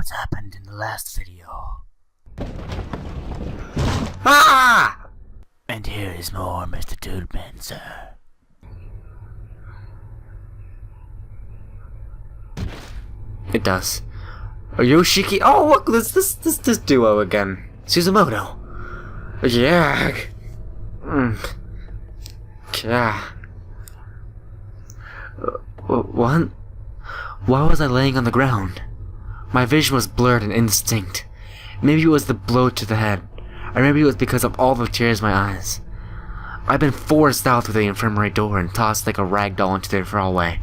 what's happened in the last video. Ah! And here is more MrDudeManSir. It does. Yoshiki. Oh, look, this duo again. Suzumoto. Yeah. Yeah. What? Why was I laying on the ground? My vision was blurred and indistinct. Maybe it was the blow to the head, or maybe it was because of all the tears in my eyes. I'd been forced out through the infirmary door and tossed like a rag doll into the hallway.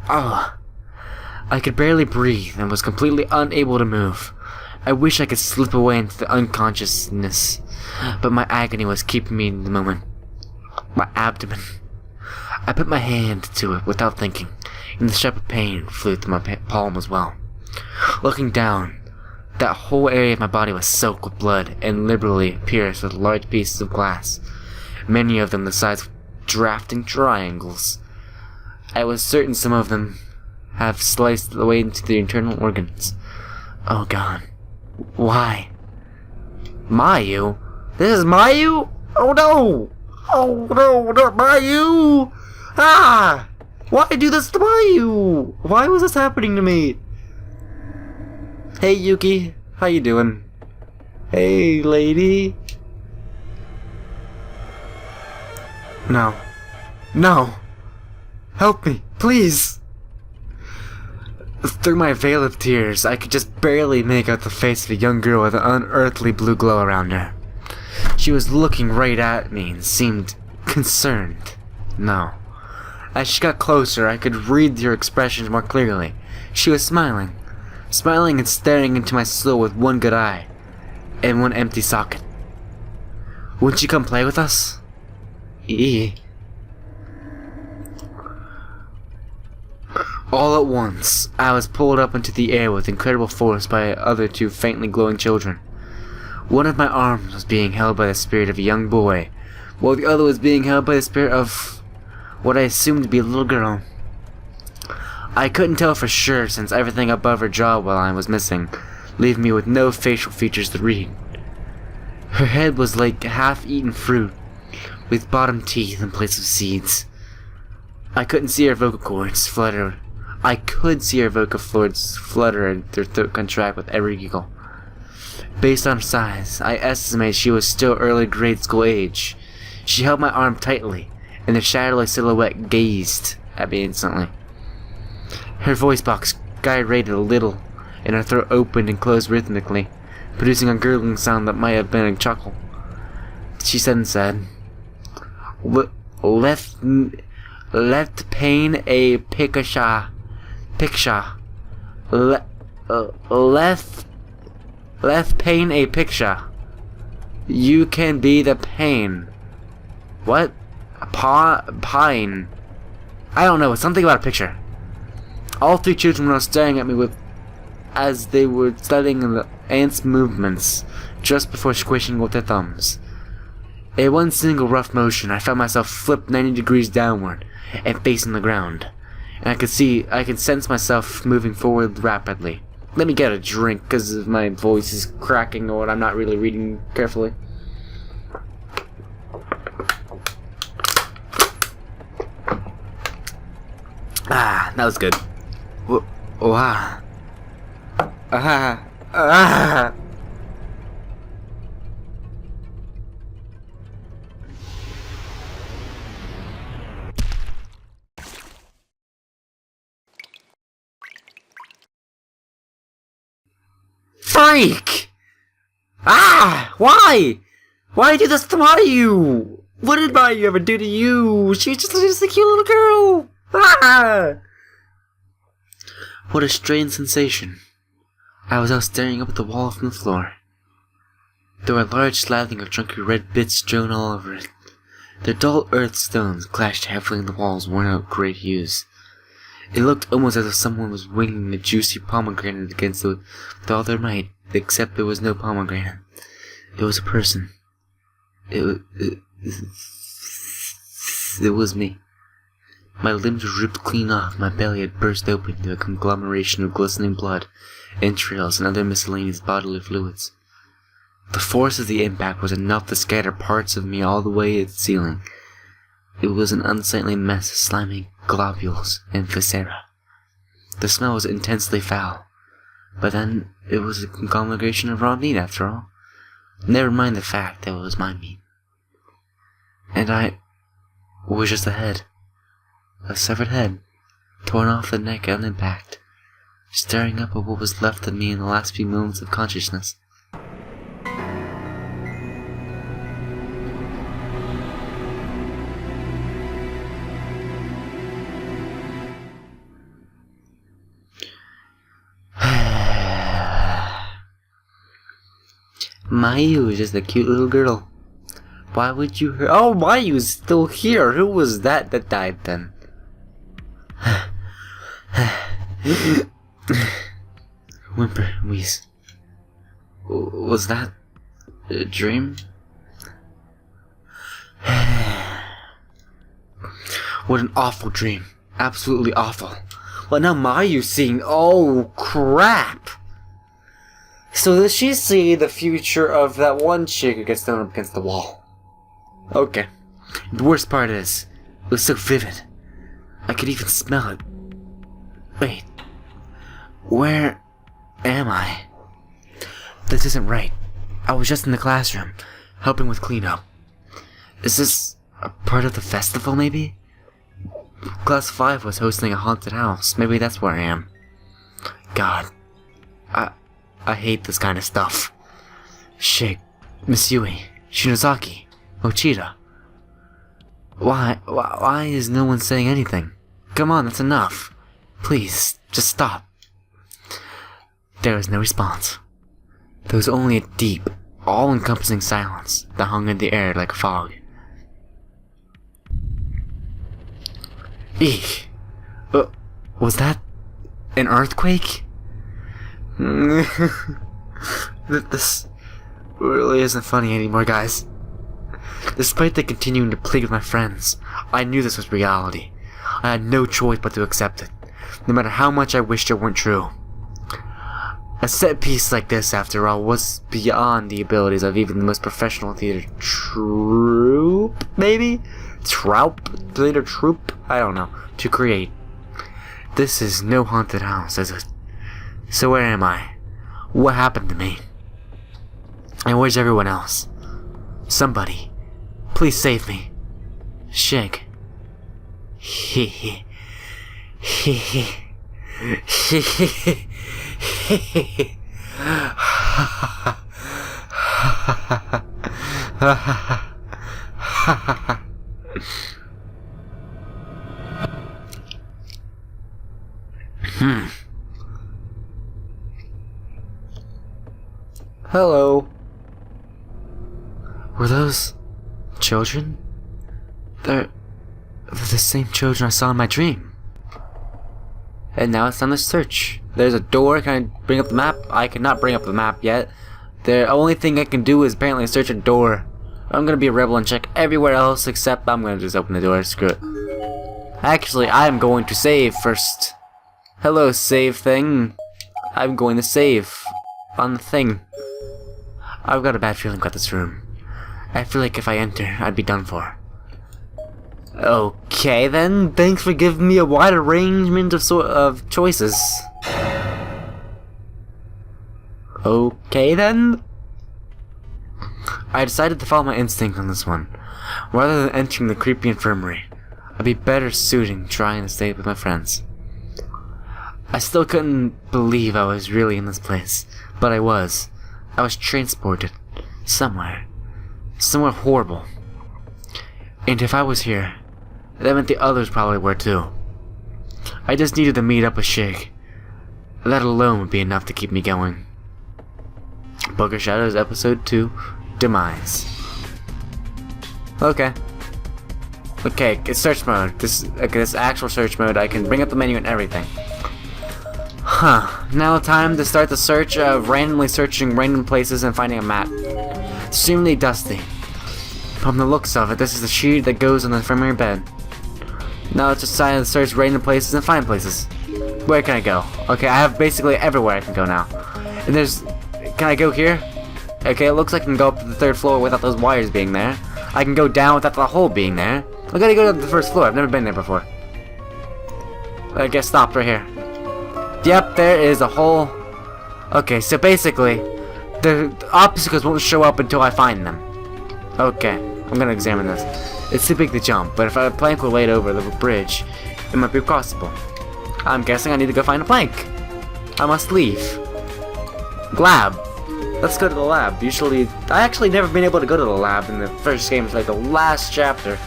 Oh. I could barely breathe and was completely unable to move. I wish I could slip away into the unconsciousness, but my agony was keeping me in the moment. My abdomen. I put my hand to it without thinking, and the sharp pain flew through my palm as well. Looking down, that whole area of my body was soaked with blood and liberally pierced with large pieces of glass, many of them the size of drafting triangles. I was certain some of them have sliced the way into the internal organs. Oh God. Why? Mayu? This is Mayu? Oh no! Oh no, not Mayu! Ah! Why do this to Mayu? Why was this happening to me? Hey Yuki, how you doing? Hey lady. No. No! Help me, please! Through my veil of tears, I could just barely make out the face of a young girl with an unearthly blue glow around her. She was looking right at me and seemed concerned. No. As she got closer, I could read her expressions more clearly. She was smiling. Smiling and staring into my soul with one good eye and one empty socket. Wouldn't she come play with us? All at once, I was pulled up into the air with incredible force by other two faintly glowing children. One of my arms was being held by the spirit of a young boy, while the other was being held by the spirit of what I assumed to be a little girl. I couldn't tell for sure since everything above her jawline was missing, leaving me with no facial features to read. Her head was like half-eaten fruit, with bottom teeth in place of seeds. I couldn't see her vocal cords flutter. I could see her vocal cords flutter and her throat contract with every giggle. Based on her size, I estimate she was still early grade school age. She held my arm tightly, and the shadowy silhouette gazed at me instantly. Her voice box gyrated a little, and her throat opened and closed rhythmically, producing a gurgling sound that might have been a chuckle. She said, Left paint a picture. Left paint a picture. You can be the pain. What? Pine. I don't know. It's something about a picture. All three children were staring at me as they were studying the ants' movements just before squishing with their thumbs. In one single rough motion, I found myself flipped 90 degrees downward and facing the ground, and I could sense myself moving forward rapidly. Let me get a drink because my voice is cracking or I'm not really reading carefully. Ah, that was good. Wow. Freak! Ah! Why? Why do this to Mayu? What did Mayu ever do to you? She's just a cute little girl. Ah! What a strange sensation. I was out staring up at the wall from the floor. There were large slathings of chunky red bits strewn all over it. Their dull earth stones clashed heavily in the walls, worn out great hues. It looked almost as if someone was winging a juicy pomegranate against it with all their might, except there was no pomegranate. It was a person. It was me. My limbs were ripped clean off, my belly had burst open into a conglomeration of glistening blood, entrails, and other miscellaneous bodily fluids. The force of the impact was enough to scatter parts of me all the way to the ceiling. It was an unsightly mess of slimy globules and viscera. The smell was intensely foul, but then it was a conglomeration of raw meat after all. Never mind the fact that it was my meat. And I was just a head. A severed head, torn off the neck on impact, staring up at what was left of me in the last few moments of consciousness. Mayu is just a cute little girl. Why would you hurt? Oh, Mayu's still here. Who was that died then? Whimper, wheeze. Was that a dream? What an awful dream. Absolutely awful. What now Mayu's seeing? Oh, crap! So does she see the future of that one chick who gets thrown up against the wall? Okay. The worst part is, it was so vivid. I could even smell it. Wait. Where am I? This isn't right. I was just in the classroom, helping with cleanup. Is this a part of the festival, maybe? Class 5 was hosting a haunted house. Maybe that's where I am. God. I hate this kind of stuff. Shig, Mitsui, Shinozaki, Mochida. Why is no one saying anything? Come on, that's enough. Please, just stop. There was no response. There was only a deep, all-encompassing silence that hung in the air like a fog. Eek. Was that an earthquake? This really isn't funny anymore, guys. Despite the continuing to plead with my friends, I knew this was reality. I had no choice but to accept it, no matter how much I wished it weren't true. A set piece like this, after all, was beyond the abilities of even the most professional theater troupe, maybe? Theater troupe? I don't know. To create. This is no haunted house, is it? So where am I? What happened to me? And where's everyone else? Somebody, please save me. Shig. Hee Hello. Were those children? They're the same children I saw in my dream. And now it's time to search. There's a door. Can I bring up the map? I cannot bring up the map yet. The only thing I can do is apparently search a door. I'm gonna be a rebel and check everywhere else except I'm gonna just open the door. Screw it. Actually, I'm going to save first. Hello, save thing. I'm going to save on the thing. I've got a bad feeling about this room. I feel like if I enter, I'd be done for. Okay then, thanks for giving me a wide arrangement of choices. Okay then. I decided to follow my instinct on this one. Rather than entering the creepy infirmary, I'd be better suiting trying to stay with my friends. I still couldn't believe I was really in this place, but I was. I was transported somewhere horrible. And if I was here, that meant the others probably were too. I just needed to meet up with Shig. That alone would be enough to keep me going. Booker Shadows Episode 2, Demise. Okay, it's search mode. This actual search mode. I can bring up the menu and everything. Huh. Now time to start the search of randomly searching random places and finding a map. Extremely dusty. From the looks of it, this is the sheet that goes on the infirmary bed. Now it's just trying to search random places and find places. Where can I go? Okay, I have basically everywhere I can go now. And there's... Can I go here? Okay, it looks like I can go up to the 3rd floor without those wires being there. I can go down without the hole being there. I gotta go to the 1st floor. I've never been there before. I guess stop right here. Yep, there is a hole. Okay, so basically, the obstacles won't show up until I find them. Okay, I'm gonna examine this. It's too big to jump, but if a plank were laid over the bridge, it might be crossable. I'm guessing I need to go find a plank. I must leave. Lab. Let's go to the lab. Usually, I actually never been able to go to the lab in the first game. It's like the last chapter.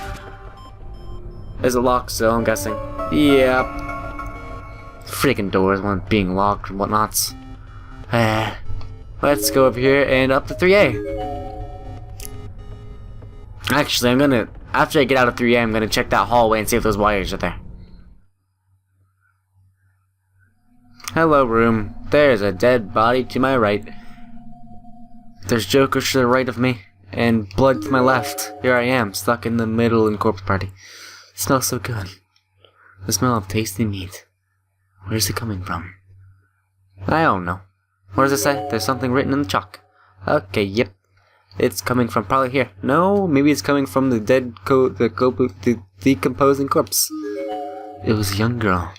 Is it locked still, I'm guessing? Yep. Freaking doors weren't being locked and whatnots. Let's go over here and up to 3A. Actually, I'm gonna... After I get out of 3A, I'm gonna check that hallway and see if those wires are there. Hello, room. There's a dead body to my right. There's jokers to the right of me, and blood to my left. Here I am, stuck in the middle in corpse party. It smells so good. The smell of tasty meat. Where's it coming from? I don't know. What does it say? There's something written in the chalk. Okay, yep. It's coming from probably here. No, maybe it's coming from the the decomposing corpse. It was a young girl.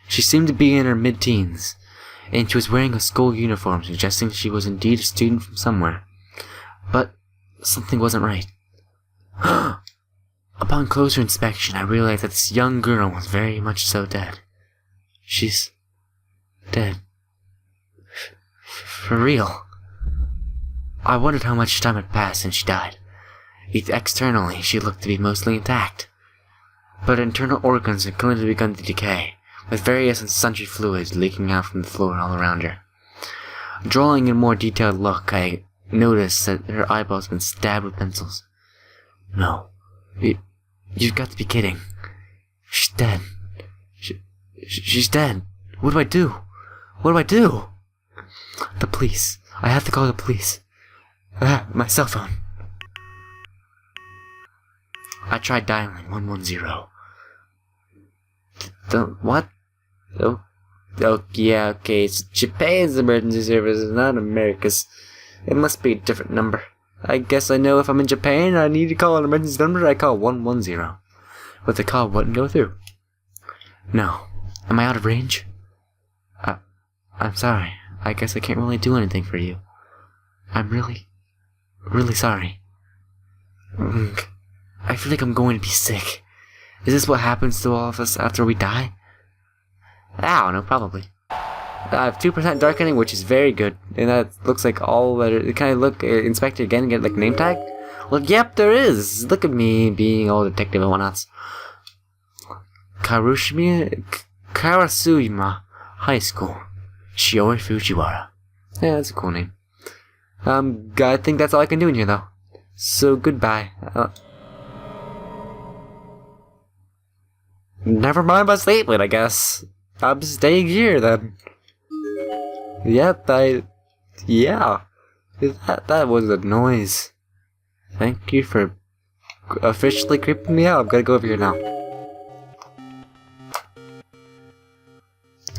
She seemed to be in her mid-teens, and she was wearing a school uniform, suggesting she was indeed a student from somewhere. But something wasn't right. Upon closer inspection, I realized that this young girl was very much so dead. She's dead. For real. I wondered how much time had passed since she died. Externally, she looked to be mostly intact, but internal organs had clearly begun to decay, with various and sundry fluids leaking out from the floor all around her. Drawing a more detailed look, I noticed that her eyeballs had been stabbed with pencils. No. You've got to be kidding. She's dead. She's dead. What do I do? What do I do? The police. I have to call the police. My cell phone. I tried dialing 110. What? Oh, yeah, okay. It's Japan's emergency services, not America's. It must be a different number. I guess I know if I'm in Japan and I need to call an emergency number, I call 110. But the call wouldn't go through. No. Am I out of range? I'm sorry. I guess I can't really do anything for you. I'm really sorry. I feel like I'm going to be sick. Is this what happens to all of us after we die? I don't know, probably. I have 2% darkening, which is very good. And that looks like all that. Can I look, inspect it again and get like name tag? Well, yep, there is. Look at me being all detective and whatnots. Karasuyama High School. Shiori Fujiwara. Yeah, that's a cool name. I think that's all I can do in here, though. So, goodbye. Never mind my statement, I guess. I'm staying here, then. Yep, yeah. That was a noise. Thank you for officially creeping me out. I'm gonna go over here now.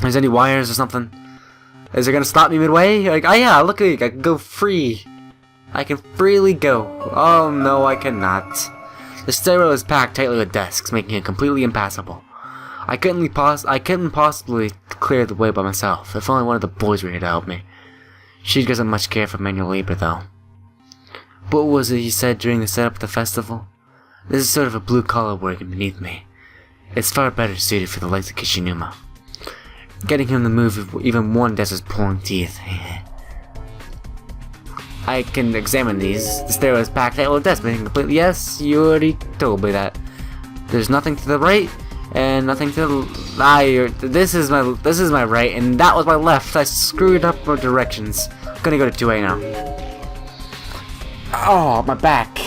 Is there any wires or something? Is it gonna stop me midway? Like, oh yeah, look at me, I can go free. I can freely go. Oh no, I cannot. The stairwell is packed tightly with desks, making it completely impassable. I couldn't possibly clear the way by myself. If only one of the boys were here to help me. She doesn't much care for manual labor, though. What was it he said during the setup of the festival? This is sort of a blue-collar working beneath me. It's far better suited for the likes of Kishinuma. Getting him to move even one desk is pulling teeth. I can examine these. The stairwell is packed tight with desks, making completely. Yes, you already told me that. There's nothing to the right, and nothing to the this is my right, and that was my left. I screwed up my directions. I'm gonna go to 2A now. Oh, my back.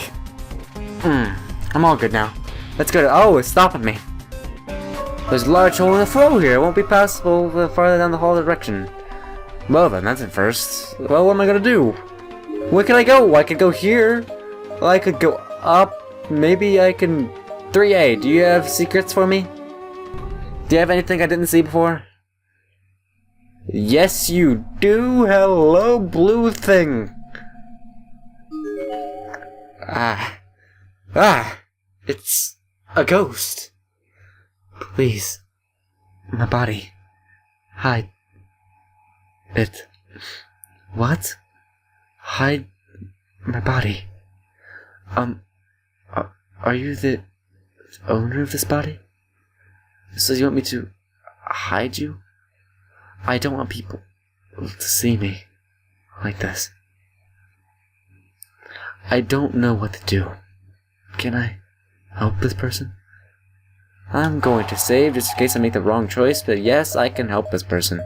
I'm all good now. Let's go to. Oh, it's stopping me. There's a large hole in the floor here. It won't be passable farther down the hall direction. Well then, that's it first. Well, what am I gonna do? Where can I go? I could go here. I could go up. Maybe I can... 3A, do you have secrets for me? Do you have anything I didn't see before? Yes, you do. Hello, blue thing. It's a ghost. Please, my body, hide it. What? Hide my body. Are you the owner of this body? So you want me to hide you? I don't want people to see me like this. I don't know what to do. Can I help this person? I'm going to save just in case I make the wrong choice, but yes, I can help this person.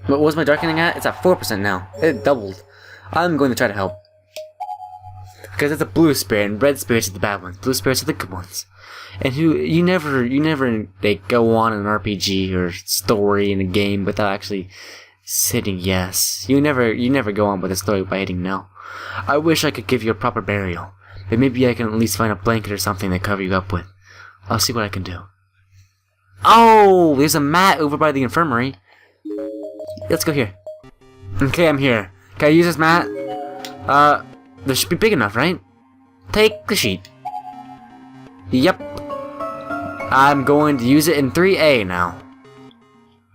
What was my darkening at? It's at 4% now. It doubled. I'm going to try to help. Because it's a blue spirit, and red spirits are the bad ones. Blue spirits are the good ones. And you never like, go on an RPG or story in a game without actually hitting yes. You never go on with a story by hitting no. I wish I could give you a proper burial, but maybe I can at least find a blanket or something to cover you up with. I'll see what I can do. Oh, there's a mat over by the infirmary. Let's go here. Okay, I'm here. Can I use this mat? This should be big enough, right? Take the sheet. Yep. I'm going to use it in 3A now.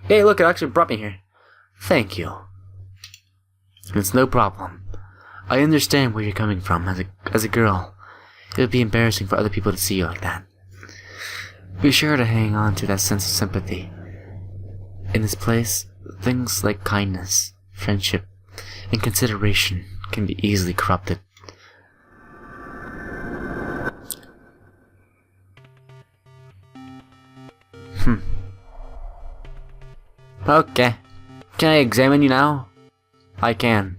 Hey, look, it actually brought me here. Thank you. It's no problem. I understand where you're coming from as a girl. It would be embarrassing for other people to see you like that. Be sure to hang on to that sense of sympathy. In this place, things like kindness, friendship, and consideration can be easily corrupted. Okay. Can I examine you now? I can.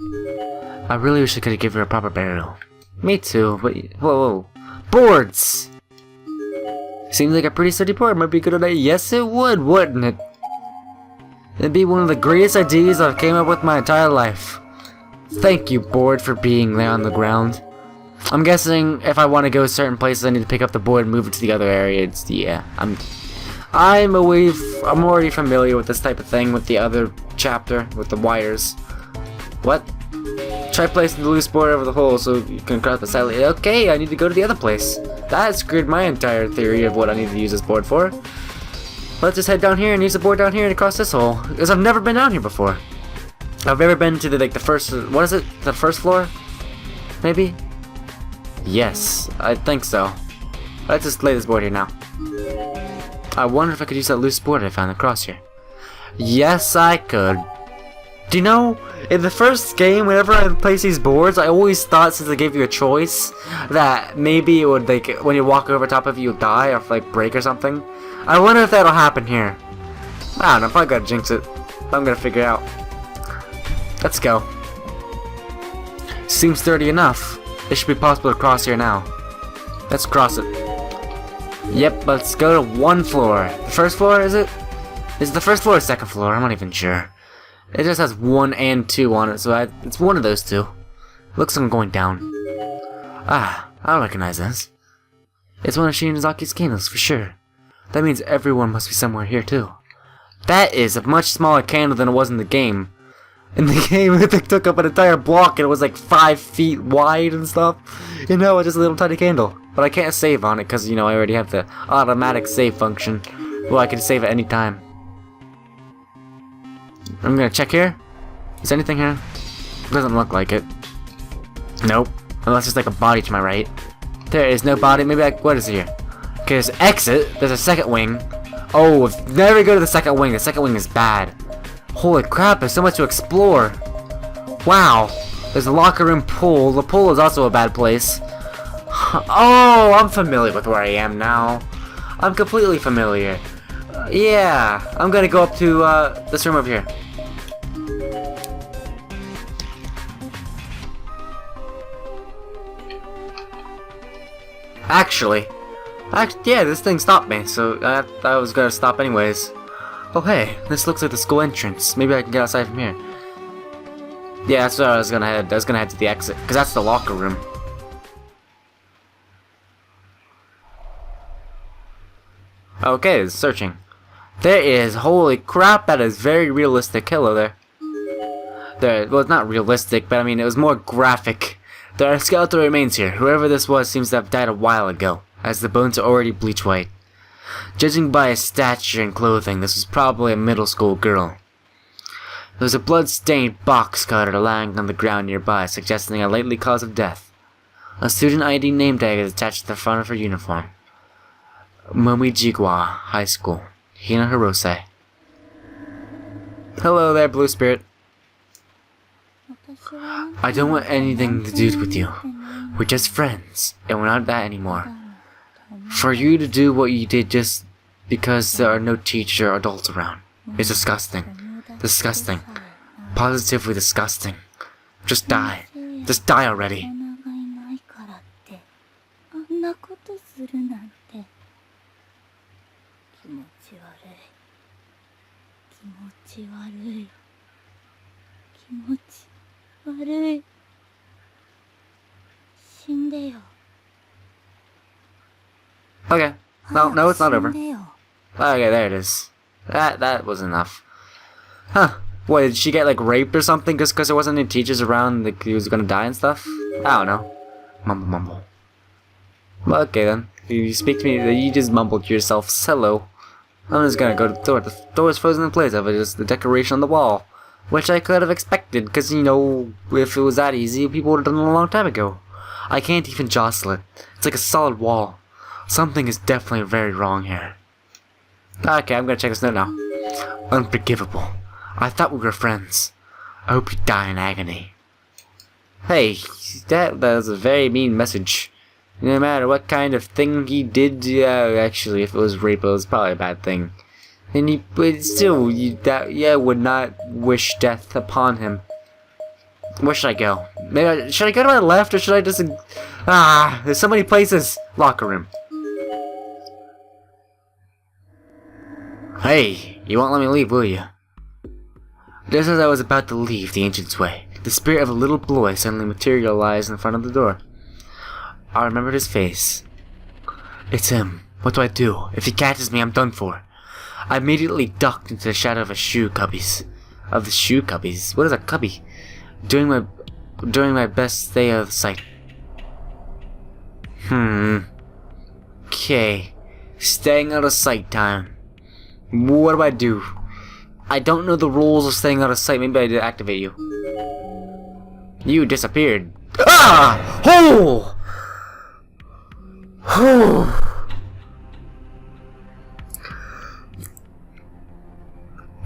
I really wish I could have given her a proper burial. Me too, but whoa. Boards! Seems like a pretty sturdy board. Might be a good idea. Yes, it would, wouldn't it? It'd be one of the greatest ideas I've came up with my entire life. Thank you, board, for being there on the ground. I'm guessing if I want to go certain places, I need to pick up the board and move it to the other area. I'm already familiar with this type of thing with the other chapter with the wires. What? Try placing the loose board over the hole so you can cut the side. Okay, I need to go to the other place. That screwed my entire theory of what I need to use this board for. Let's just head down here and use the board down here and across this hole, because I've never been down here before. I've ever been to the first, what is it? The first floor? Maybe? Yes, I think so. Let's just lay this board here now. I wonder if I could use that loose board I found across here. Yes, I could. Do you know, in the first game, whenever I place these boards, I always thought, since they gave you a choice, that maybe it would, like, when you walk over top of it, you'll die or, like, break or something. I wonder if that'll happen here. I don't know, if I gotta jinx it. I'm gonna figure it out. Let's go. Seems sturdy enough. It should be possible to cross here now. Let's cross it. Yep, let's go to one floor. The first floor, is it? Is it the first floor or second floor? I'm not even sure. It just has 1 and 2 on it, so it's one of those two. Looks like I'm going down. Ah, I recognize this. It's one of Shinizaki's candles, for sure. That means everyone must be somewhere here, too. That is a much smaller candle than it was in the game. In the game, it took up an entire block and it was like 5 feet wide and stuff. You know, it's just a little tiny candle. But I can't save on it because, you know, I already have the automatic save function. Well, I can save at any time. I'm gonna check here. Is there anything here? Doesn't look like it. Nope. Unless there's like a body to my right. There is no body. Maybe what is it here? Okay, there's exit. There's a second wing. Oh, never go to the second wing. The second wing is bad. Holy crap, there's so much to explore. Wow. There's a locker room pool. The pool is also a bad place. Oh, I'm familiar with where I am now. I'm completely familiar. Yeah, I'm gonna go up to this room over here. Actually, yeah, this thing stopped me, so I was gonna stop anyways. Oh hey, this looks like the school entrance. Maybe I can get outside from here. Yeah, that's where I was gonna head. I was gonna head to the exit, because that's the locker room. Okay, it's searching. There is, holy crap, that is very realistic. Hello there. Well, it's not realistic, but I mean, it was more graphic. There are skeletal remains here. Whoever this was seems to have died a while ago, as the bones are already bleach white. Judging by his stature and clothing, this was probably a middle school girl. There was a blood-stained box cutter lying on the ground nearby, suggesting a likely cause of death. A student ID name tag is attached to the front of her uniform. Momijigwa High School. Hina Hirose. Hello there, Blue Spirit. I don't want anything to do with you. We're just friends, and we're not that anymore. For you to do what you did just because there are no teachers or adults around is disgusting. Disgusting. Positively disgusting. Just die. Just die already. Okay. No, it's not over. Okay, there it is. That was enough. Huh. What, did she get like raped or something just because there wasn't any teachers around, like he was gonna die and stuff? I don't know. Mumble. Well, okay then. You speak to me, you just mumbled to yourself, hello. I'm just gonna go to the door. The door is frozen in place of it, just the decoration on the wall. Which I could have expected, because, you know, if it was that easy, people would have done it a long time ago. I can't even jostle it. It's like a solid wall. Something is definitely very wrong here. Okay, I'm gonna check this note now. Unforgivable. I thought we were friends. I hope you die in agony. Hey, that was a very mean message. No matter what kind of thing he did, actually, if it was rape, it was probably a bad thing. And but still, would not wish death upon him. Where should I go? Maybe should I go to my left, or should I just... there's so many places. Locker room. Hey, you won't let me leave, will you? Just as I was about to leave the entranceway, the spirit of a little boy suddenly materialized in front of the door. I remembered his face. It's him. What do I do? If he catches me, I'm done for. I immediately ducked into the shadow of the shoe cubbies. What is a cubby? Doing my best stay out of sight. Okay. Staying out of sight time. What do? I don't know the rules of staying out of sight. Maybe I did activate you. You disappeared. Ah! Oh!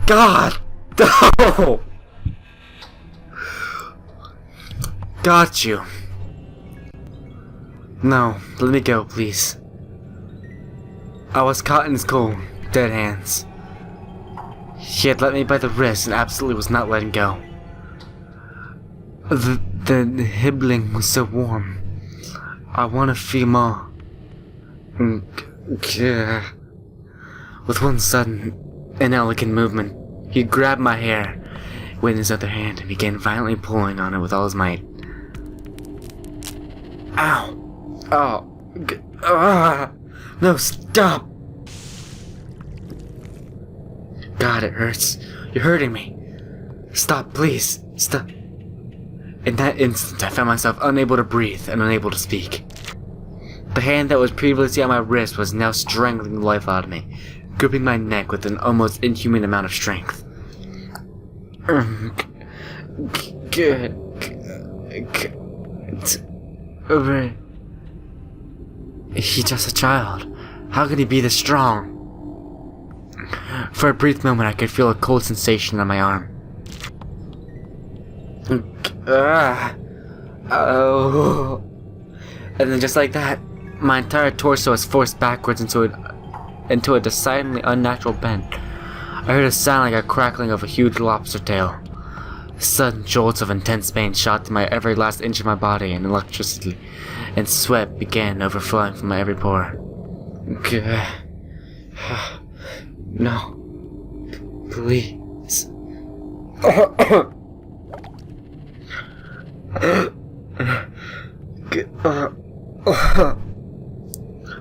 God! No! Got you. No, let me go, please. I was caught in his cold, dead hands. He had let me by the wrist and absolutely was not letting go. The hibbling was so warm. I want to feel more. With one sudden, inelegant movement, he grabbed my hair with his other hand and began violently pulling on it with all his might. Ow! Oh! No, stop! God, it hurts. You're hurting me. Stop, please. Stop. In that instant, I found myself unable to breathe and unable to speak. The hand that was previously on my wrist was now strangling the life out of me, gripping my neck with an almost inhuman amount of strength. He's just a child. How could he be this strong? For a brief moment, I could feel a cold sensation on my arm. Oh. And then just like that, my entire torso was forced backwards into a decidedly unnatural bend. I heard a sound like a crackling of a huge lobster tail. Sudden jolts of intense pain shot through my every last inch of my body, and electricity and sweat began overflowing from my every pore. No. Please.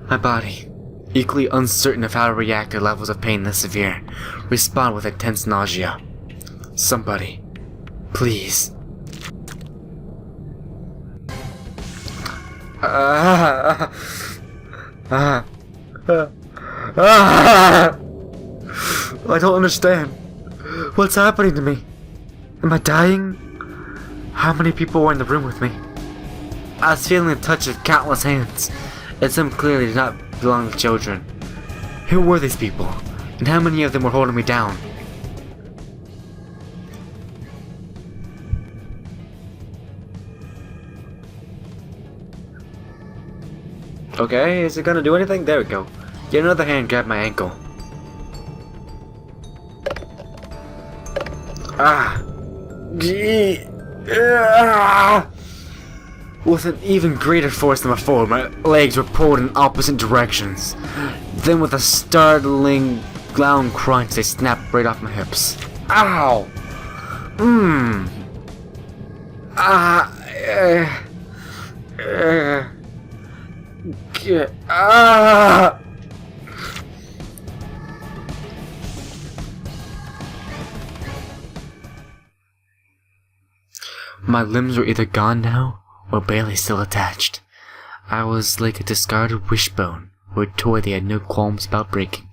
My body. equally uncertain of how to react to levels of pain this severe, respond with intense nausea. Somebody, please. I don't understand. What's happening to me? Am I dying? How many people were in the room with me? I was feeling the touch of countless hands, and some clearly did not belong to children. Who were these people, and how many of them were holding me down? Okay, is it gonna do anything? There we go. Yet another hand grabbed my ankle. With an even greater force than before, my legs were pulled in opposite directions. Then with a startling loud crunch, they snapped right off my hips. Ow! My limbs were either gone now, or barely still attached. I was like a discarded wishbone, or a toy they had no qualms about breaking.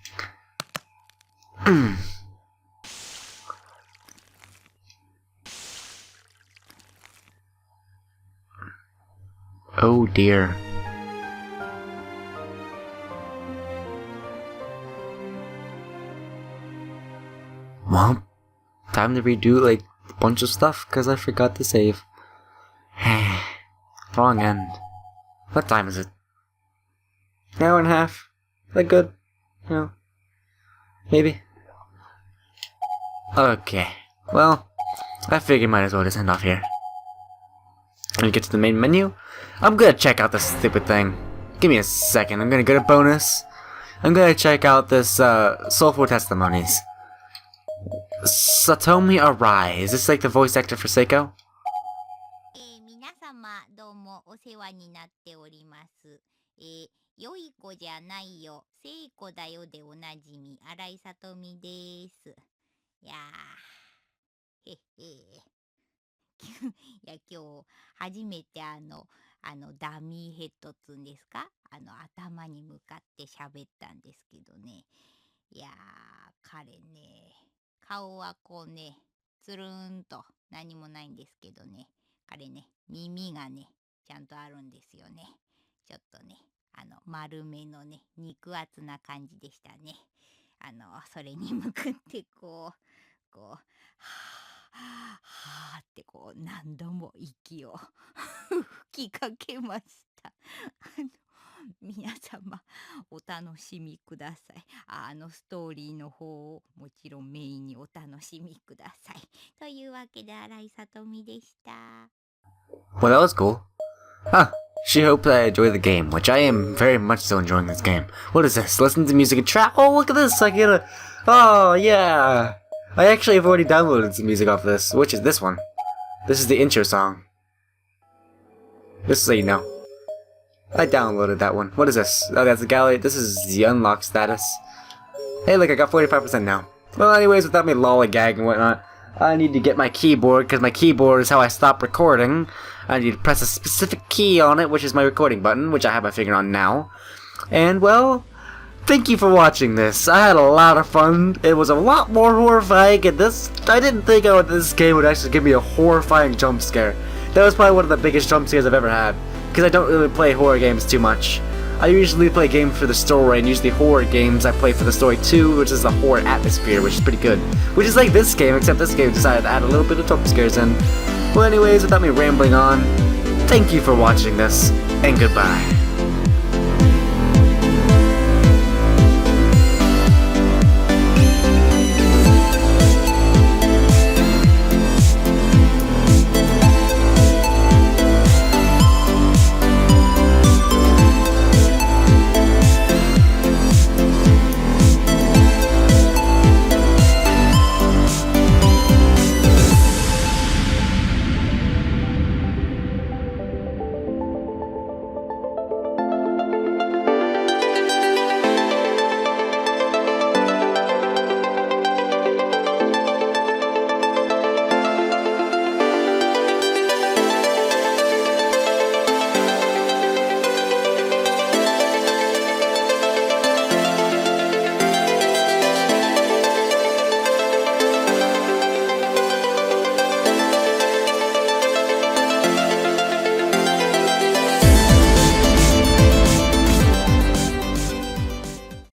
Oh dear. Well, time to redo like a bunch of stuff because I forgot to save. Wrong end. What time is it? An hour and a half? Is that good? No. Maybe. Okay. Well, I figured might as well just end off here. When you get to the main menu, I'm gonna check out this stupid thing. Give me a second. I'm gonna go to bonus. I'm gonna check out this Soulful Testimonies. Satomi Arai. Is this like the voice actor for Seiko? 皆様どうもお世話になっております。良い子じゃないよ、聖子だよでおなじみ、新井さとみです。いやー、へへいや、今日初めてダミーヘッドつんですか？頭に向かって喋ったんですけどね。いやー、彼ね、顔はこうね、つるんと何もないんですけどね。彼ね、耳がね、ちゃんとあるんですよね。ちょっとね、丸めのね、肉厚な感じでしたね。それに向かってこう、はぁってこう、何度も息を吹きかけました。皆様、お楽しみください。ストーリーの方をもちろんメインにお楽しみください。というわけで、新井さとみでした。Well, that was cool. Huh. She hoped I enjoy the game, which I am very much so enjoying this game. What is this? Listen to music and trap? Oh, look at this! I get a... Oh, yeah! I actually have already downloaded some music off this, which is this one. This is the intro song. Just so you know. I downloaded that one. What is this? Oh, that's the gallery. This is the unlock status. Hey, look, I got 45% now. Well, anyways, without me lollygagging and whatnot, I need to get my keyboard, because my keyboard is how I stop recording. I need to press a specific key on it, which is my recording button, which I have my finger on now. And, well, thank you for watching this. I had a lot of fun. It was a lot more horrifying, and I didn't think this game would actually give me a horrifying jump scare. That was probably one of the biggest jump scares I've ever had, because I don't really play horror games too much. I usually play games for the story, and usually horror games I play for the story too, which is a horror atmosphere, which is pretty good. Which is like this game, except this game decided to add a little bit of jump scares in. Well, anyways, without me rambling on, thank you for watching this, and goodbye.